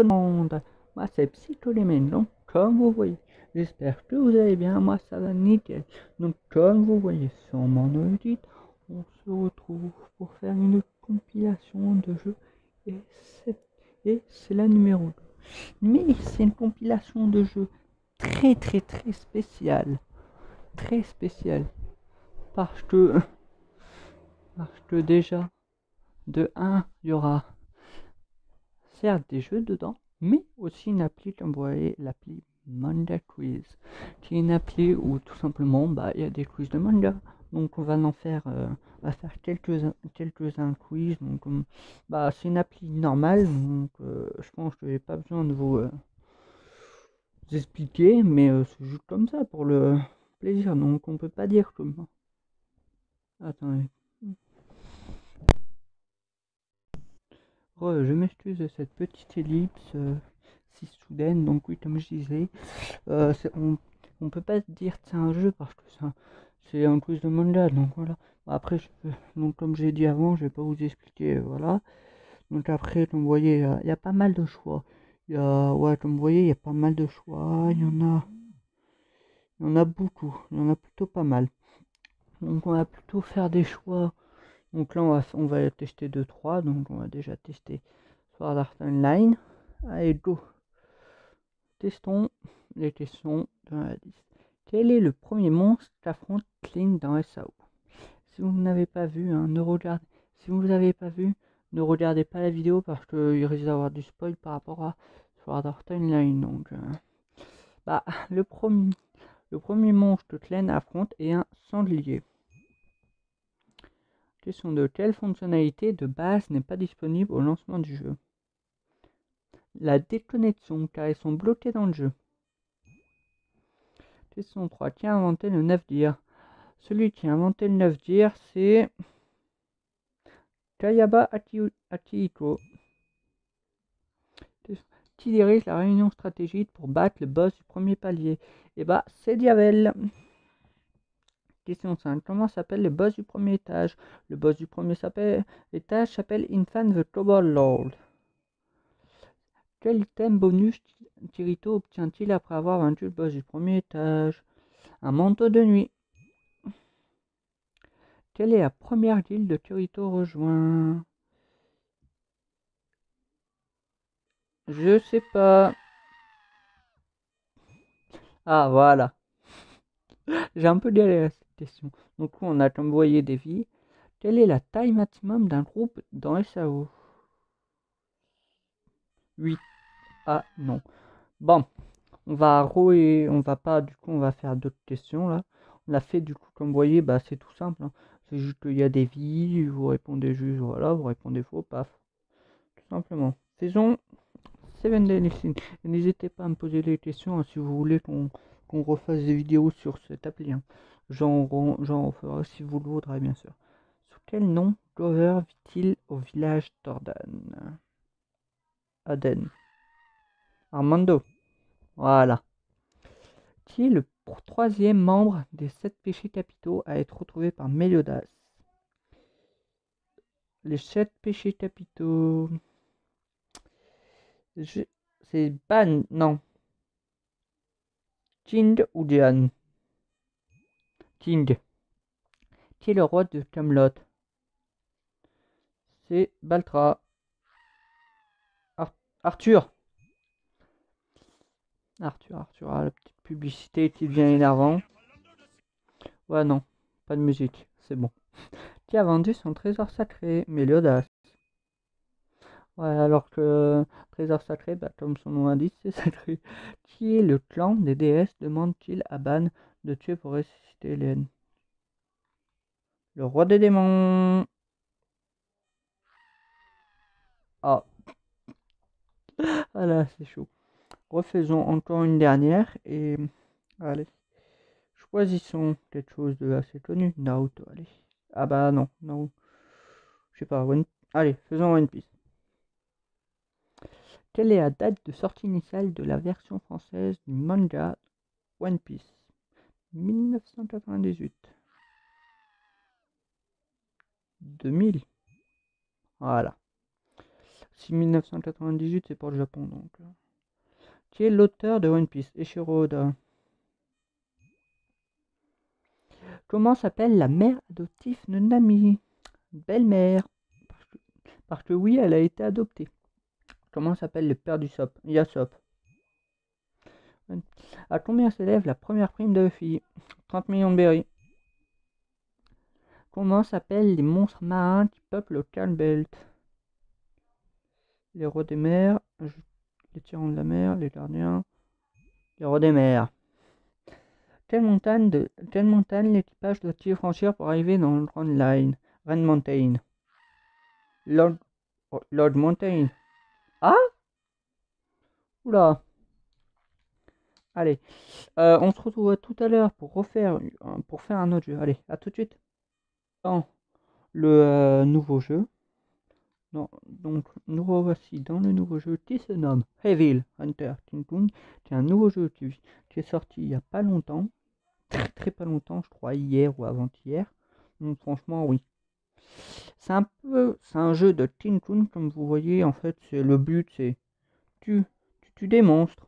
Monde. Moi c'est Psycholémène, donc comme vous voyez, j'espère que vous allez bien, moi ça va nickel. Donc comme vous voyez sur mon audit, on se retrouve pour faire une compilation de jeux et c'est la numéro 2. Mais c'est une compilation de jeux très spéciale. Très spéciale. Parce que, déjà, de 1, il y aura certes des jeux dedans, mais aussi une appli, comme vous voyez, l'appli Manga Quiz, qui est une appli où tout simplement il y a des quiz de manga. Donc on va en faire, on va faire quelques-uns quiz. Donc c'est une appli normale, donc je pense que j'ai pas besoin de vous expliquer, mais c'est juste comme ça pour le plaisir. Donc on peut pas dire comme. Attendez. Je m'excuse de cette petite ellipse si soudaine. Donc oui, comme je disais, on peut pas dire que c'est un jeu parce que c'est un quiz de manga. Donc voilà. Après, donc comme j'ai dit avant, je vais pas vous expliquer. Voilà. Donc après, comme vous voyez, il y a pas mal de choix. Ouais, comme vous voyez, il y a pas mal de choix. Il y en a beaucoup. Il y en a plutôt pas mal. Donc on va plutôt faire des choix. Donc là, on va tester 2-3. Donc on va déjà tester Sword Art Online. Allez, go. Testons les questions de la 10. Quel est le premier monstre qu'affronte Clint dans SAO? Si vous n'avez pas vu, hein, si vous n'avez pas vu, ne regardez pas la vidéo parce qu'il risque d'avoir du spoil par rapport à Sword Art Online. Donc, le premier monstre que Clint affronte est un sanglier. Question 2. Quelle fonctionnalité de base n'est pas disponible au lancement du jeu? La déconnexion, car ils sont bloqués dans le jeu. Question 3. Qui a inventé le 9-dir? Celui qui a inventé le 9-dir, c'est Kayaba Akihiko. Qui dirige la réunion stratégique pour battre le boss du premier palier? C'est Diavel. Question 5. Comment s'appelle le boss du premier étage? Le boss du premier étage s'appelle Infant the Cobalt Lord. Quel item bonus Kirito obtient-il après avoir vaincu le boss du premier étage? Un manteau de nuit. Quelle est la première guilde que Kirito rejoint? Je sais pas. Ah, voilà. J'ai un peu galéré à cette question. Donc, on a, comme vous voyez, des vies. Quelle est la taille maximum d'un groupe dans SAO? 8. Ah, non. Bon, on va pas, du coup, on va faire d'autres questions, là. On a fait, du coup, comme vous voyez, c'est tout simple, hein. C'est juste qu'il y a des vies, vous répondez juste, voilà, vous répondez faux, paf. Tout simplement. Faisons 7 Daily Sin. N'hésitez pas à me poser des questions, hein, si vous voulez qu'on refasse des vidéos sur cette appli, hein. J'en referai si vous le voudrez, bien sûr. Sous quel nom Glover vit-il au village d'Ordan? Aden. Armando. Voilà. Qui est le troisième membre des 7 péchés capitaux à être retrouvé par Méliodas? Les 7 péchés capitaux. C'est Ban. Non. Ting ou Diane? Ting. Qui est le roi de Camelot? C'est Baltra. Arthur. Arthur. Ah, la petite publicité qui devient énervant. Ouais, non. Pas de musique. C'est bon. Qui a vendu son trésor sacré? Méliodas. Ouais, alors que trésor sacré, comme son nom l'indique, c'est sacré. Qui est le clan des déesses demande-t-il à Ban de tuer pour ressusciter Hélène? Le roi des démons. Ah, voilà, c'est chaud. Refaisons encore une dernière et allez, choisissons quelque chose de assez connu. Naruto, allez. Ah non, non. Je sais pas, allez, faisons One Piece. Quelle est la date de sortie initiale de la version française du manga One Piece? 1998. 2000. Voilà. 1998, c'est pour le Japon, donc. Qui est l'auteur de One Piece? Eiichiro Oda. Comment s'appelle la mère adoptive de Nami? Belle-mère. Parce que oui, elle a été adoptée. Comment s'appelle le père du Sop? Yasop. À combien s'élève la première prime de Luffy? 30 millions de berries. Comment s'appellent les monstres marins qui peuplent le Calm Belt? Les rois des mers, les tyrans de la mer, les gardiens, les rois des mers. Quelle montagne l'équipage doit-il franchir pour arriver dans le Grand Line? Red Mountain. Lord Mountain. Ah? Oula. Allez. On se retrouve tout à l'heure pour faire un autre jeu. Allez, à tout de suite. Dans le nouveau jeu. Non, donc, nous revoici dans le nouveau jeu qui se nomme Evil Hunter Tintoon, qui est un nouveau jeu qui est sorti il n'y a pas longtemps, très pas longtemps, je crois hier ou avant-hier. Donc franchement, oui. C'est un jeu de Tintoon, comme vous voyez, en fait, le but, c'est tu tues des monstres,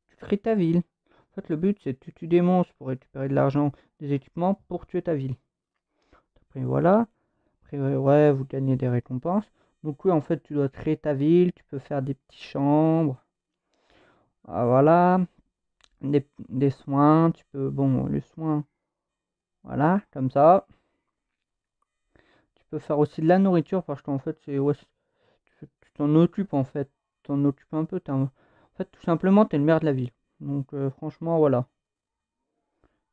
tu crées ta ville. En fait, le but, c'est tu tues des monstres pour récupérer de l'argent, des équipements pour tuer ta ville. Après, voilà. Après, ouais, vous gagnez des récompenses. Donc oui, en fait, tu dois créer ta ville, tu peux faire des petites chambres. Ah, voilà. Des soins, tu peux... Bon, les soins, voilà, comme ça. Tu peux faire aussi de la nourriture parce qu'en fait, c'est... Ouais, tu t'en occupes, en fait. Tu t'en occupes un peu. En fait, tout simplement, t'es le maire de la ville. Donc, franchement, voilà.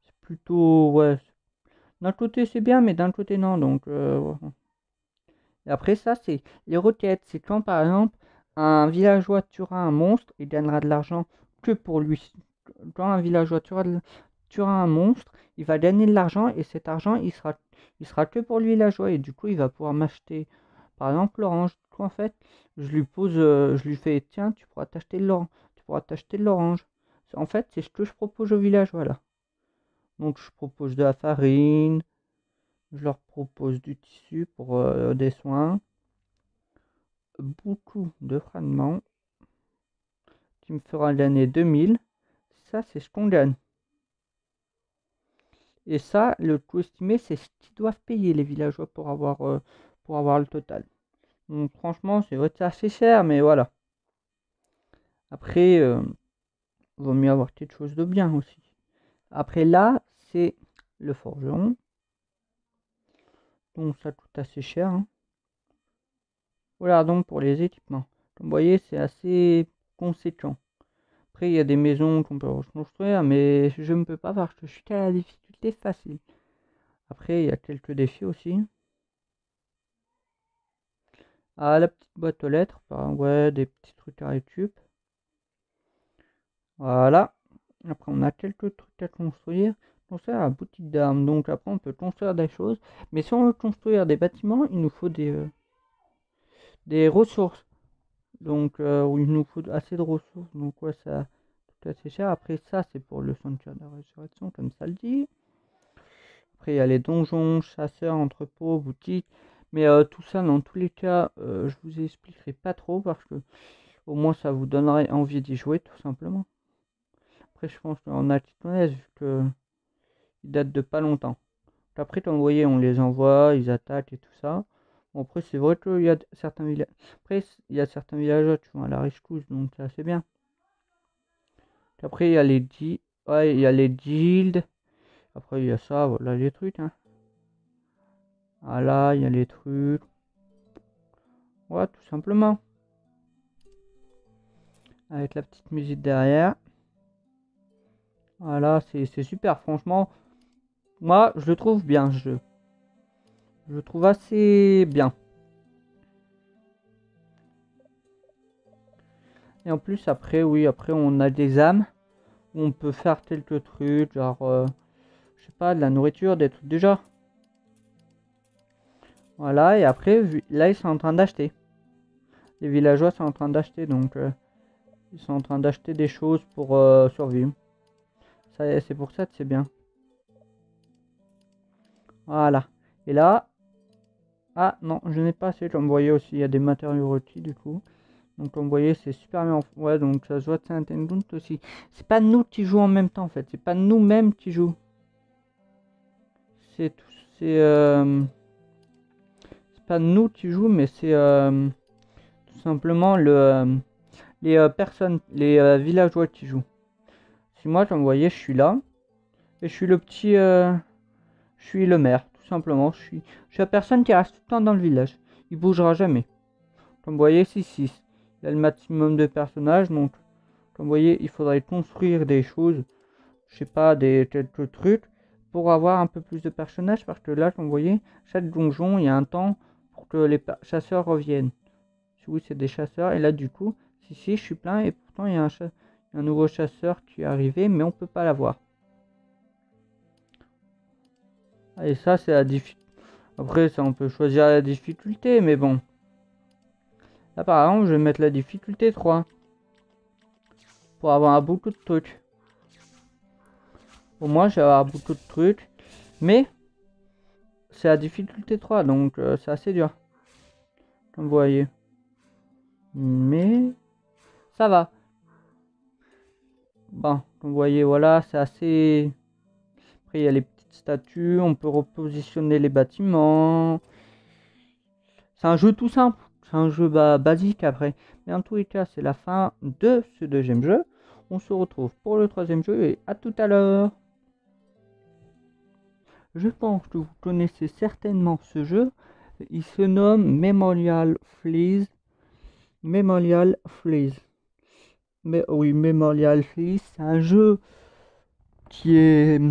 C'est plutôt... Ouais. D'un côté, c'est bien, mais d'un côté, non. Donc, ouais. Et après ça, c'est les requêtes. C'est quand, par exemple, un villageois tuera un monstre, il gagnera de l'argent que pour lui. Quand un villageois tuera un monstre, il va gagner de l'argent et cet argent, il sera que pour le villageois. Et du coup, il va pouvoir m'acheter, par exemple, l'orange. Du coup, en fait, je lui fais, tiens, tu pourras t'acheter de l'orange. En fait, c'est ce que je propose aux villageois là. Donc, je propose de la farine, je leur propose du tissu pour des soins, beaucoup de fragments qui me fera l'année 2000. Ça, c'est ce qu'on gagne. Et ça, le coût estimé, c'est ce qu'ils doivent payer les villageois pour avoir le total. Donc franchement, c'est vrai que c'est assez cher, mais voilà. Après, vaut mieux avoir quelque chose de bien aussi. Après là, c'est le forgeron. Donc ça coûte assez cher, hein. Voilà donc pour les équipements. Comme vous voyez, c'est assez conséquent. Après, il y a des maisons qu'on peut reconstruire, mais je ne peux pas parce que je suis qu'à la difficulté facile. Après, il y a quelques défis aussi. Ah, la petite boîte aux lettres, ouais, des petits trucs à récup. Voilà. Après, on a quelques trucs à construire. Construire la boutique d'armes. Donc après, on peut construire des choses. Mais si on veut construire des bâtiments, il nous faut des ressources. Donc, il nous faut assez de ressources. Donc, ouais, ça coûte assez cher. Après, ça, c'est pour le sanctuaire de la résurrection, comme ça le dit. Après, il y a les donjons, chasseurs, entrepôts, boutiques. Mais tout ça, dans tous les cas, je vous expliquerai pas trop parce que au moins ça vous donnerait envie d'y jouer, tout simplement. Après, je pense qu'on a Titonès vu que il date de pas longtemps. Après, comme vous voyez, on les envoie, ils attaquent et tout ça. Bon, après, c'est vrai qu'il y a certains villages. Après, il y a certains villageois qui vont à la rescousse, donc c'est assez bien. Après, il y a ouais, il y a les guildes. Après, il y a ça, voilà les trucs, hein. Ah là, il y a les trucs. Ouais, tout simplement. Avec la petite musique derrière. Voilà, c'est super, franchement. Moi, je le trouve bien, ce jeu. Je le trouve assez bien. Et en plus, après, oui, après, on a des âmes. Où on peut faire quelques trucs, genre, je sais pas, de la nourriture, des trucs déjà. Voilà, et après, là, ils sont en train d'acheter. Les villageois sont en train d'acheter, donc ils sont en train d'acheter des choses pour survivre. C'est pour ça que c'est bien. Voilà. Et là, Ah non, je n'ai pas assez. Comme vous voyez aussi, il y a des matériaux rôtis du coup. Donc comme vous voyez, c'est super bien. Ouais, donc ça se voit que c'est un Nintendo aussi. C'est pas nous qui jouons en même temps en fait. C'est pas nous-mêmes qui jouons. C'est tout. C'est pas nous qui jouons, mais c'est tout simplement les personnes, les villageois qui jouent. Si moi, comme vous voyez, je suis là. Et je suis le petit. Je suis le maire, tout simplement. Je suis la personne qui reste tout le temps dans le village. Il bougera jamais. Comme vous voyez, c'est 6. Il y a le maximum de personnages, donc comme vous voyez, il faudrait construire des choses, je sais pas, quelques trucs, pour avoir un peu plus de personnages, parce que là, comme vous voyez, chaque donjon, il y a un temps pour que les chasseurs reviennent. Oui, c'est des chasseurs, et là, du coup, si, je suis plein, et pourtant, il y a un nouveau chasseur qui est arrivé, mais on peut pas l'avoir. Et ça, c'est la difficulté. Après, ça, on peut choisir la difficulté, mais bon. Là, par exemple, je vais mettre la difficulté 3. Pour avoir beaucoup de trucs. Au moins, je vais avoir beaucoup de trucs. Mais, c'est la difficulté 3, donc c'est assez dur. Comme vous voyez. Mais, ça va. Bon, comme vous voyez, voilà, c'est assez... Après, il y a les petites statues, on peut repositionner les bâtiments. C'est un jeu tout simple. C'est un jeu basique après. Mais en tous les cas, c'est la fin de ce deuxième jeu. On se retrouve pour le troisième jeu et à tout à l'heure. Je pense que vous connaissez certainement ce jeu. Il se nomme Memorial Fleas. Memorial Fleas. Mais oui, Memorial Fleas, c'est un jeu qui est...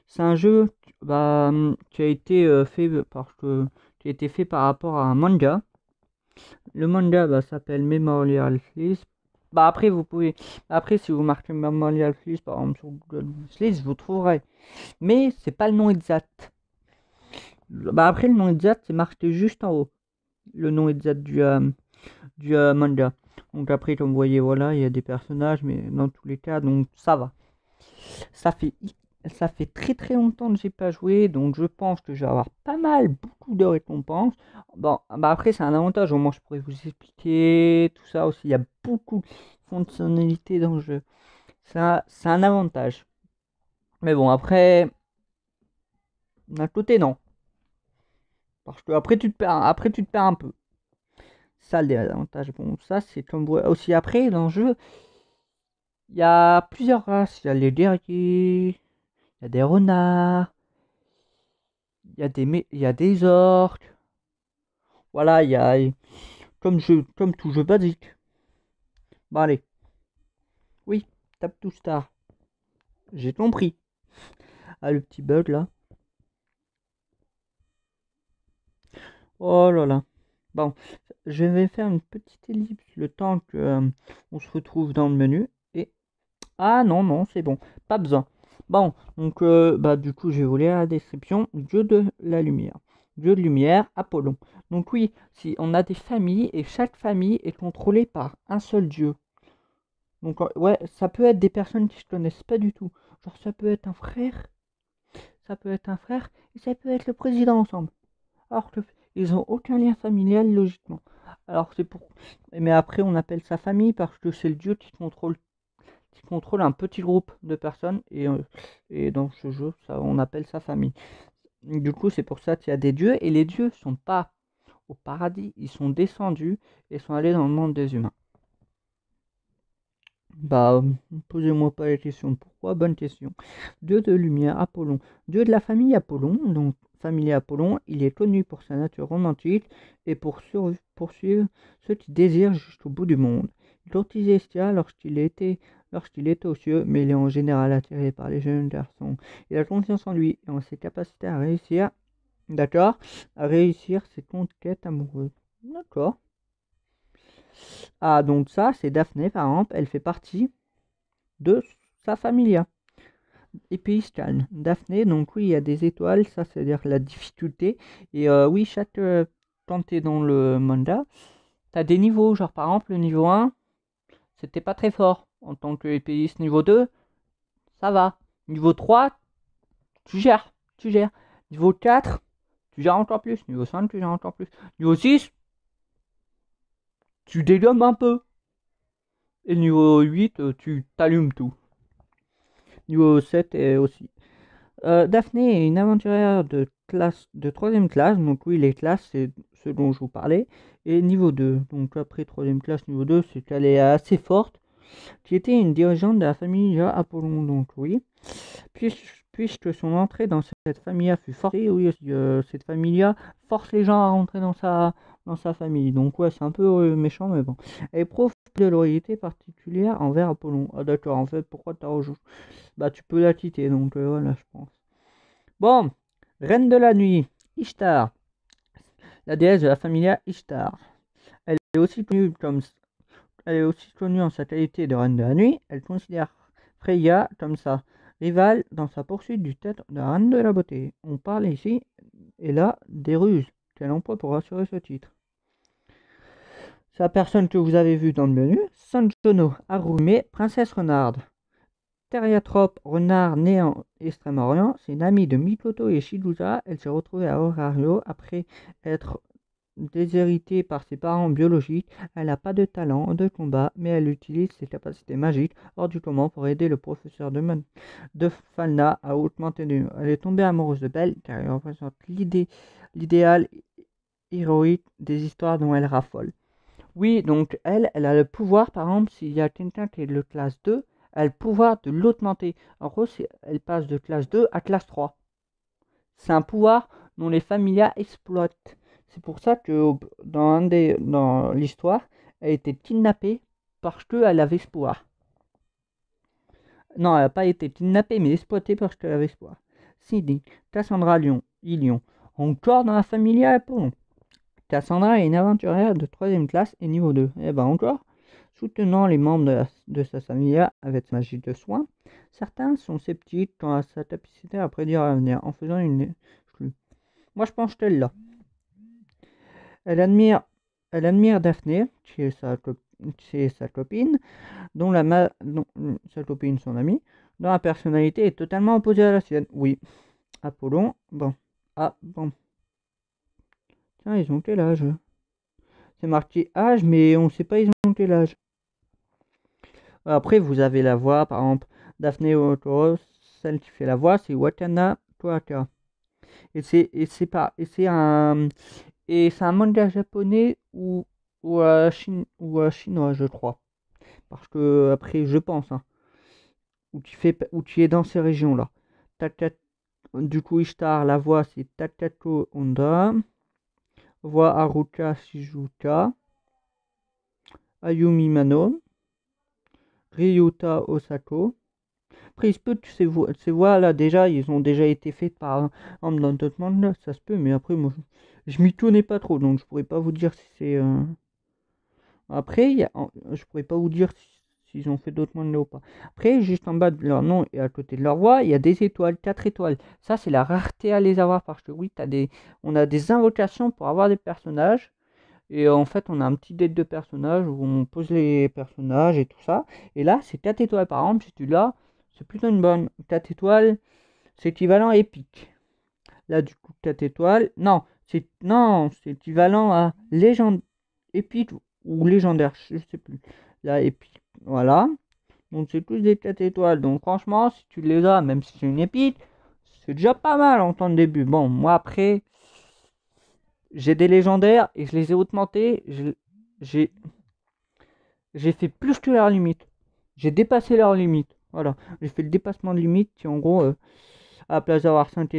C'est un jeu qui a été qui a été fait par rapport à un manga. Le manga s'appelle Memorial Fleas. Après vous pouvez. Après si vous marquez Memorial Fleas par exemple sur Google Fleas, vous trouverez. Mais c'est pas le nom exact. Après le nom exact c'est marqué juste en haut. Le nom exact du manga. Donc après comme vous voyez voilà, il y a des personnages, mais dans tous les cas, donc ça va. Ça fait ça fait très très longtemps que j'ai pas joué, donc je pense que je vais avoir pas mal, beaucoup de récompenses. Bon, après c'est un avantage, au moins je pourrais vous expliquer tout ça aussi. Il y a beaucoup de fonctionnalités dans le jeu. Ça, c'est un avantage. Mais bon, après, d'un côté non. Parce que après tu te perds un peu. Ça, les avantages. Bon, ça c'est comme aussi après dans le jeu, il y a plusieurs races. Il y a les guerriers, il y a des renards, il y a des orques. Voilà, comme tout jeu basique. Bon, allez. Oui, tape tout star. J'ai compris. Ah, le petit bug là. Oh là là. Bon, je vais faire une petite ellipse le temps que on se retrouve dans le menu. Et. Ah non, non, c'est bon. Pas besoin. Bon, donc du coup, je vais vous lire la description. Dieu de la lumière. Dieu de lumière, Apollon. Donc oui, si on a des familles et chaque famille est contrôlée par un seul dieu. Donc ouais, ça peut être des personnes qui se connaissent pas du tout. Genre ça peut être un frère, ça peut être un frère et ça peut être le président ensemble. Alors que ils ont aucun lien familial logiquement. Alors c'est pour mais après on appelle ça famille parce que c'est le dieu qui contrôle un petit groupe de personnes et dans ce jeu, ça on appelle ça famille. Du coup, c'est pour ça qu'il y a des dieux et les dieux sont pas au paradis, ils sont descendus et sont allés dans le monde des humains. Bah, posez-moi pas la question. Pourquoi? Bonne question. Dieu de lumière, Apollon. Dieu de la famille Apollon, donc famille Apollon, il est connu pour sa nature romantique et pour poursuivre ceux qui désirent jusqu'au bout du monde. Il courtisait Hestia lorsqu'il était aux cieux, mais il est en général attiré par les jeunes garçons. Il a confiance en lui et en ses capacités à réussir, d'accord, à réussir ses conquêtes amoureuses. D'accord. Ah, donc ça, c'est Daphné, par exemple, elle fait partie de sa familia. Épéistale. Daphné, donc oui, il y a des étoiles, ça c'est-à-dire la difficulté. Et oui, quand tu es dans le manga, tu as des niveaux. Genre par exemple, le niveau 1, c'était pas très fort en tant que épéiste. Niveau 2, ça va. Niveau 3, tu gères. Niveau 4, tu gères encore plus. Niveau 5, tu gères encore plus. Niveau 6, tu dégommes un peu. Et niveau 8, tu t'allumes tout. Niveau 7 et aussi. Daphné est une aventurière de classe de 3ème classe, donc oui, les classes, c'est ce dont je vous parlais. Et niveau 2, donc après 3ème classe, niveau 2, c'est qu'elle est assez forte, qui était une dirigeante de la famille Apollon, donc oui. Puisque son entrée dans cette famille fut forcée, oui, cette famille force les gens à rentrer dans sa famille. Donc ouais, c'est un peu méchant, mais bon. Elle éprouve de loyauté particulière envers Apollon. Ah d'accord, en fait, pourquoi t'as rejoint? Bah tu peux la quitter, donc voilà, je pense. Bon, reine de la nuit, Ishtar, la déesse de la famille Ishtar. Elle est aussi connue comme Elle est aussi connue en sa qualité de reine de la nuit. Elle considère Freya comme sa rivale dans sa poursuite du titre de reine de la beauté. On parle ici et là des ruses qu'elle emploie pour assurer ce titre. C'est la personne que vous avez vue dans le menu, Sanjono Harume, princesse renarde. Teriatrope, renard né en Extrême-Orient, c'est une amie de Mikoto et Shibuya. Elle s'est retrouvée à Orario après être déshéritée par ses parents biologiques. Elle n'a pas de talent de combat, mais elle utilise ses capacités magiques hors du commun pour aider le professeur de Falna à augmenter de niveau. Elle est tombée amoureuse de Belle car elle représente l'idéal héroïque des histoires dont elle raffole. Oui, donc elle a le pouvoir, par exemple, s'il y a quelqu'un qui est de classe 2, elle a le pouvoir de l'augmenter. En gros, elle passe de classe 2 à classe 3. C'est un pouvoir dont les familias exploitent. C'est pour ça que dans l'histoire, elle a été kidnappée parce qu'elle avait ce pouvoir. Non, elle n'a pas été kidnappée, mais exploitée parce qu'elle avait ce pouvoir. Cindy, Cassandra Ilion, encore dans la familia Apollon. Cassandra est une aventurière de 3ème classe et niveau 2. Eh ben encore, soutenant les membres de sa famille avec sa magie de soin, certains sont sceptiques quant à sa capacité à prédire l'avenir en faisant une exclue. Moi je pense qu'elle l'a. Elle admire Daphné, qui est sa copine, dont sa copine, son amie, dont la personnalité est totalement opposée à la sienne. Oui, Apollon, bon. Ah, bon. Tiens, ils ont quel âge? C'est marqué âge, mais on ne sait pas ils ont quel âge. Après, vous avez la voix, par exemple, Daphné Otoro, celle qui fait la voix, c'est Wakana Toaka. C'est un manga japonais ou chinois, je crois. Parce que, après, je pense, hein, où tu es dans ces régions-là. Du coup, Ishtar, la voix, c'est Takato Honda. Voix Haruka Shizuka. Ayumi Mano. Ryuta Osako. Après, il se peut que ces voix-là, déjà, ils ont déjà été faites par exemple dans d'autres mangas, ça se peut, mais après, moi, je m'y connais pas trop, donc je pourrais pas vous dire si c'est. Après, je pourrais pas vous dire s'ils ont fait d'autres mangas ou pas. Après, juste en bas de leur nom et à côté de leur voix, il y a des étoiles, 4 étoiles. Ça, c'est la rareté à les avoir parce que oui, on a des invocations pour avoir des personnages. Et en fait, on a un petit deck de personnages où on pose les personnages et tout ça. Et là, c'est 4 étoiles. Par exemple, si tu l'as, c'est plutôt une bonne. 4 étoiles, c'est équivalent à épique. Là, du coup, 4 étoiles. Non, c'est équivalent à légende épique ou légendaire. Je sais plus. Là, épique. Voilà. Donc, c'est tous des 4 étoiles. Donc, franchement, si tu les as, même si c'est une épique, c'est déjà pas mal en temps de début. Bon, moi, après. J'ai des légendaires et je les ai augmentés. J'ai fait plus que leur limite. J'ai dépassé leur limite. Voilà. J'ai fait le dépassement de limite qui, en gros, à la place d'avoir 5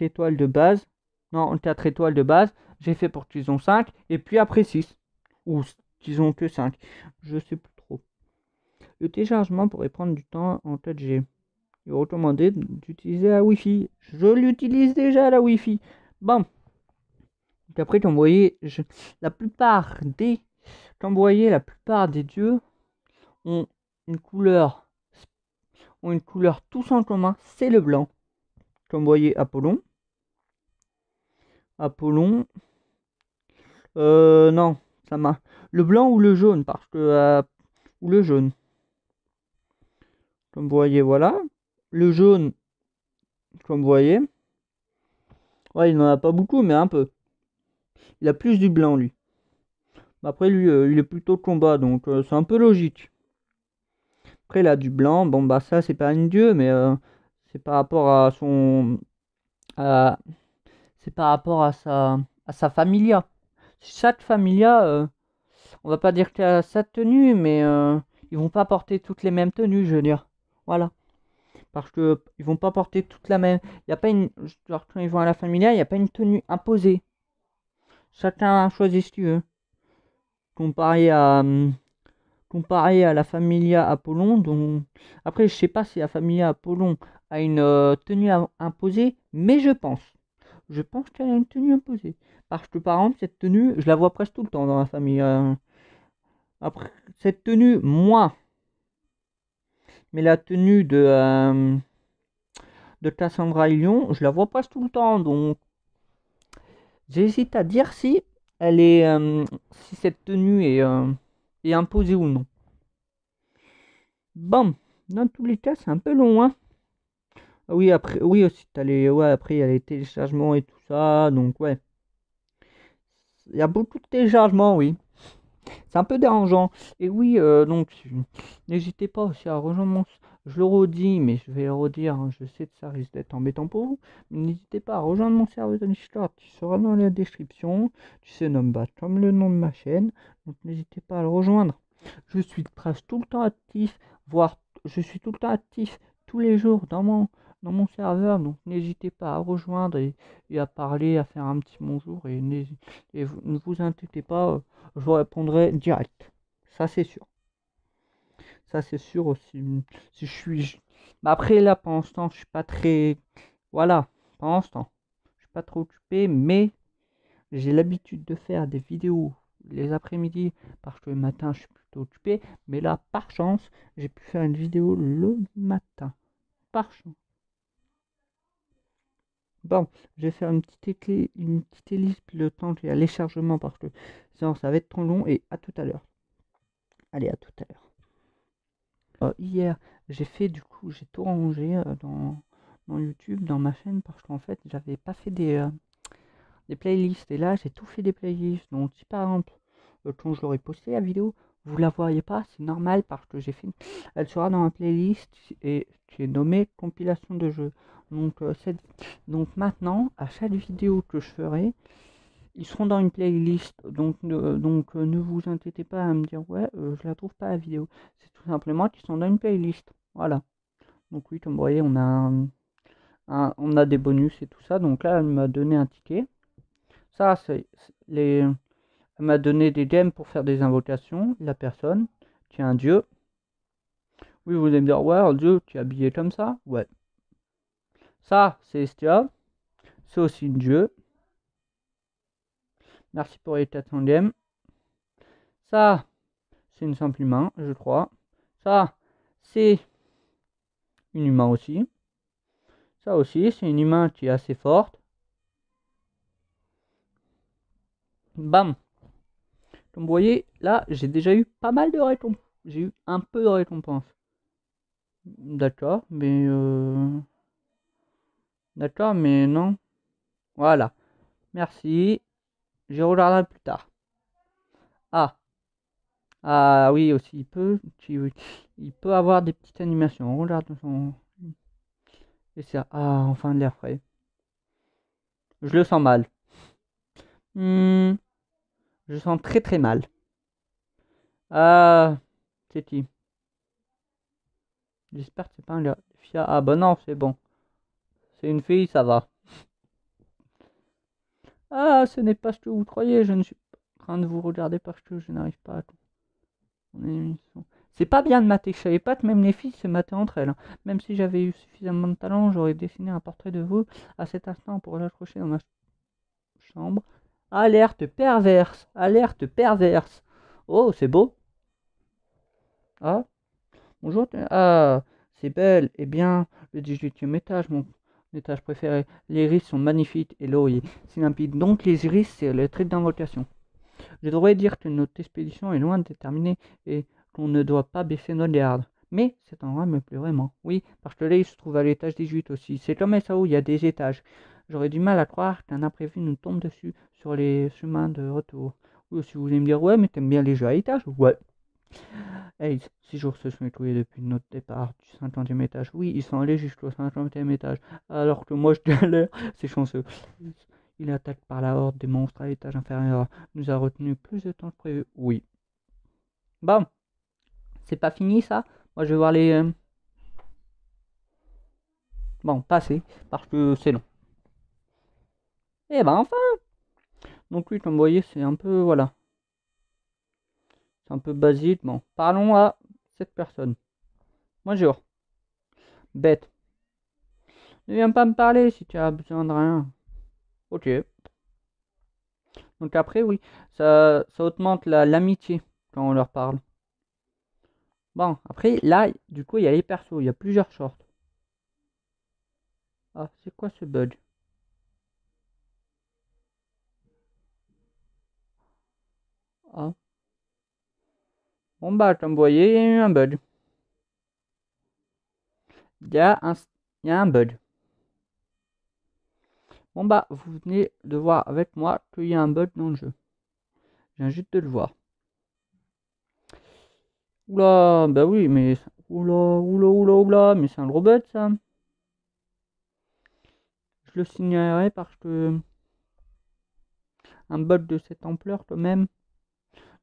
étoiles de base, non, 4 étoiles de base, j'ai fait pour qu'ils ont 5 et puis après 6. Ou qu'ils ont que 5. Je sais plus trop. Le téléchargement pourrait prendre du temps en 4G. Il est recommandé d'utiliser la Wi-Fi. Je l'utilise déjà la Wi-Fi. Bon. Donc après, comme vous voyez, la plupart des dieux ont une couleur, tous en commun, c'est le blanc. Comme vous voyez, Apollon, non, ça m'a, le blanc ou le jaune, parce que, ou le jaune. Comme vous voyez, voilà, le jaune, comme vous voyez, Ouais, il n'en a pas beaucoup, mais un peu. Il a plus du blanc, lui. Après, lui, il est plutôt de combat, donc c'est un peu logique. Après, il a du blanc. Bon, bah ça, c'est pas un dieu, mais c'est par rapport à son... à- c'est par rapport à sa familia. Chaque familia, on va pas dire qu'il a sa tenue, mais ils vont pas porter toutes les mêmes tenues, je veux dire. Voilà. Parce que ils vont pas porter toute la même. Il y a pas une. Genre, quand ils vont à la familiale, il n'y a pas une tenue imposée. Chacun choisit ce qu'il veut. Comparé à, comparé à la familia Apollon, dont. Après, je sais pas si la familia Apollon a une tenue imposée, mais je pense. Je pense qu'elle a une tenue imposée. Parce que par exemple, cette tenue, je la vois presque tout le temps dans la famille. Après, cette tenue, moi, mais la tenue de Cassandra et Lyon, je la vois presque tout le temps. Donc, j'hésite à dire si elle est, si cette tenue est imposée ou non. Bon, dans tous les cas, c'est un peu long, hein. Ah oui, après, oui aussi, ouais, après, il y a les téléchargements et tout ça, donc ouais. Il y a beaucoup de téléchargements, oui. C'est un peu dérangeant. Et oui, donc, n'hésitez pas aussi à rejoindre mon... Je le redis, mais je vais le redire, hein, je sais que ça risque d'être embêtant pour vous. Mais n'hésitez pas à rejoindre mon serveur de Discord qui sera dans la description. Tu sais, nomme comme le nom de ma chaîne. Donc n'hésitez pas à le rejoindre. Je suis presque tout le temps actif, voire je suis tout le temps actif tous les jours dans mon serveur. Donc n'hésitez pas à rejoindre et à parler, à faire un petit bonjour. Et ne vous inquiétez pas, je vous répondrai direct. Ça c'est sûr. Ça c'est sûr aussi. Si je suis. Bah, après là, pour l'instant, je suis pas très. Voilà, pour l'instant. Je suis pas trop occupé, mais j'ai l'habitude de faire des vidéos les après-midi parce que le matin je suis plutôt occupé. Mais là, par chance, j'ai pu faire une vidéo le matin. Par chance. Bon, je vais faire une petite liste le temps qu'il y a les chargements parce que sinon ça va être trop long et à tout à l'heure. Allez, à tout à l'heure. Hier, j'ai fait du coup, j'ai tout rangé dans YouTube, dans ma chaîne parce qu'en fait, j'avais pas fait des playlists et là, j'ai tout fait des playlists. Donc, si par exemple, quand je l'aurai posté la vidéo, vous la voyez pas, c'est normal parce que j'ai fait. Elle sera dans ma playlist et qui est nommée compilation de jeux. Donc, donc maintenant, à chaque vidéo que je ferai, ils seront dans une playlist. Donc, ne vous inquiétez pas à me dire ouais, je la trouve pas la vidéo. C'est tout simplement qu'ils sont dans une playlist. Voilà. Donc oui, comme vous voyez, on a des bonus et tout ça. Donc là, elle m'a donné un ticket. Ça, les. Elle m'a donné des gemmes pour faire des invocations. La personne, qui est un dieu. Oui, vous allez me dire, ouais, un dieu, tu es habillé comme ça? Ouais. Ça, c'est Estia. C'est aussi une dieu. Merci pour les 400 gemmes. Ça, c'est une simple humain, je crois. Ça, c'est une humain aussi. Ça aussi, c'est une humain qui est assez forte. Bam. Comme vous voyez, là, j'ai déjà eu pas mal de récompenses. J'ai eu un peu de récompenses. D'accord, mais d'accord, mais non. Voilà. Merci. Je regarderai plus tard. Ah. Ah oui, aussi, il peut avoir des petites animations. On regarde son... Et ça. Ah, enfin de l'air frais. Je le sens mal. Hmm, je sens très très mal. Ah, c'est qui? J'espère que c'est pas un gars. Ah bah non, c'est bon. C'est une fille, ça va. Ah, ce n'est pas ce que vous croyez, je ne suis pas en train de vous regarder parce que je n'arrive pas à... C'est pas bien de mater, je savais pas que même les filles se mataient entre elles, hein. Même si j'avais eu suffisamment de talent, j'aurais dessiné un portrait de vous à cet instant pour l'accrocher dans ma chambre. Alerte perverse, alerte perverse. Oh, c'est beau. Ah, bonjour. Ah, c'est belle. Eh bien, le 18e étage, mon étage préféré. Les iris sont magnifiques et l'eau est si limpide. Donc, les iris, c'est le trait d'invocation. Je devrais dire que notre expédition est loin de terminer et qu'on ne doit pas baisser nos gardes. Mais cet endroit me plaît vraiment. Oui, parce que là, il se trouve à l'étage 18 aussi. C'est comme ça où il y a des étages. j'aurais du mal à croire qu'un imprévu nous tombe dessus sur les chemins de retour. Ou si vous voulez me dire, ouais, mais t'aimes bien les jeux à étage? Ouais. Hey, 6 jours se sont écoulés depuis notre départ du 50e étage. Oui, ils sont allés jusqu'au 50e étage, alors que moi je galère, c'est chanceux. Il attaque par la horde des monstres à l'étage inférieur. Nous a retenu plus de temps que prévu. Oui. Bon, c'est pas fini ça. Moi je vais voir les... Bon, passer, parce que c'est long. Eh ben enfin. Donc oui, comme vous voyez, c'est un peu... Voilà. C'est un peu basique. Bon, parlons à cette personne. Bonjour. Bête. Ne viens pas me parler si tu as besoin de rien. Ok. Donc après, oui, ça augmente l'amitié quand on leur parle. Bon, après, là, du coup, il y a les persos, il y a plusieurs shorts. Ah, c'est quoi ce bug? Ah. Bon bah, comme vous voyez, il y a eu un bug. Il y a un, il y a un bug. Bon bah, vous venez de voir avec moi qu'il y a un bug dans le jeu. Je viens juste de le voir. Oula, bah oui, mais... Oula, mais c'est un gros bug ça. Je le signalerai parce que... Un bug de cette ampleur quand même.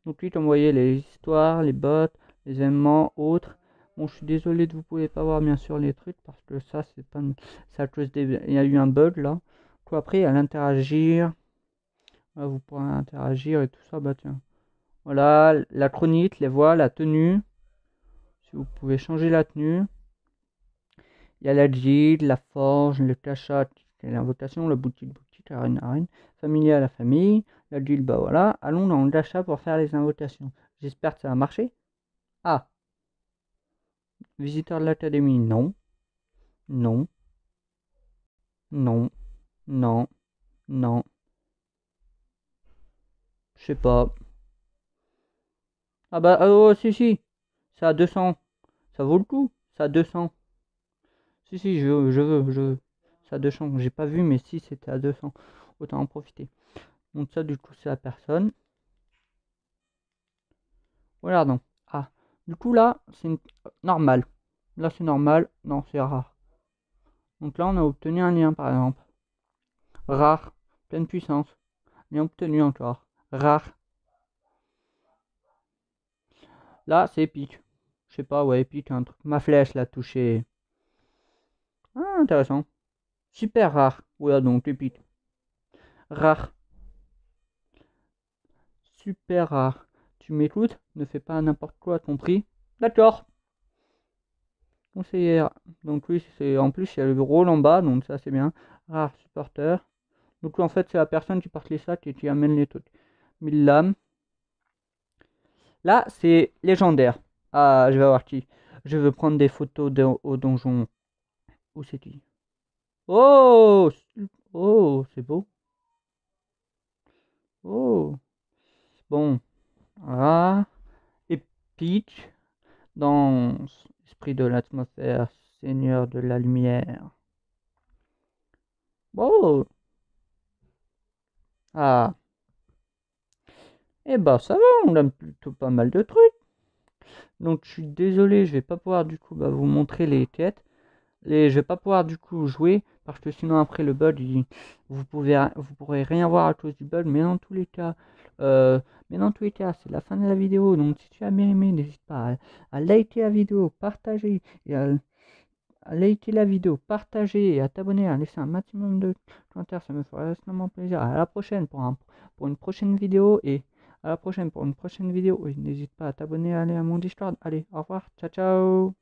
Donc oui, comme vous voyez, les histoires, les bots, les événements, autres. Bon, je suis désolé de vous pouvez pas voir bien sûr les trucs parce que ça, c'est pas... Ça à cause des... Il y a eu un bug là. Puis après, à l'interagir, vous pourrez interagir et tout ça, bah tiens. Voilà, la chronique, les voix, la tenue. Si vous pouvez changer la tenue. Il y a la guilde, la forge, le cachat, l'invocation, la boutique, arène, familier à la famille, la guilde, bah voilà. Allons dans le cachat pour faire les invocations. J'espère que ça va marcher. Ah, visiteur de l'académie, non, non, non, non, non, je sais pas. Ah bah, oh, si, ça a 200, ça vaut le coup, ça a 200. Si, je veux. Ça a 200, j'ai pas vu, mais si c'était à 200, autant en profiter. Donc ça, du coup, c'est la personne. Regardons. Ah, du coup, là, c'est normal. Là, c'est normal, non, c'est rare. Donc là, on a obtenu un lien, par exemple. Rare, pleine puissance. Lien obtenu encore. Rare. Là, c'est épique. Je sais pas, ouais, épique, un truc. Ma flèche l'a touché. Ah, intéressant. Super rare. Ouais, donc épique. Rare. Super rare. Tu m'écoutes? Ne fais pas n'importe quoi à ton prix. D'accord. Conseillère. Donc oui, c'est en plus il y a le rôle en bas, donc ça c'est bien. Rare supporter. Donc en fait c'est la personne qui porte les sacs et qui amène les trucs. 1000 lames. Là c'est légendaire. Ah, je vais voir qui. Je veux prendre des photos au donjon. Où c'est qui? Oh, oh, c'est beau. Oh, bon. Ah, épique dans l'esprit de l'atmosphère, Seigneur de la lumière. Oh, ah, eh ben ça va, on a plutôt pas mal de trucs. Donc je suis désolé, je vais pas pouvoir du coup vous montrer les quêtes. Et je vais pas pouvoir du coup jouer parce que sinon après le bug, vous pourrez rien voir à cause du bug. Euh, mais dans tous les cas, c'est la fin de la vidéo. Donc si tu as bien aimé, n'hésite pas à liker la vidéo, partager et à liker la vidéo, partager et à t'abonner, à laisser un maximum de commentaires. Ça me fera extrêmement plaisir. À la prochaine pour une prochaine vidéo et à la prochaine pour une prochaine vidéo. Oui, n'hésite pas à t'abonner, à aller à mon Discord. Allez, au revoir, ciao ciao.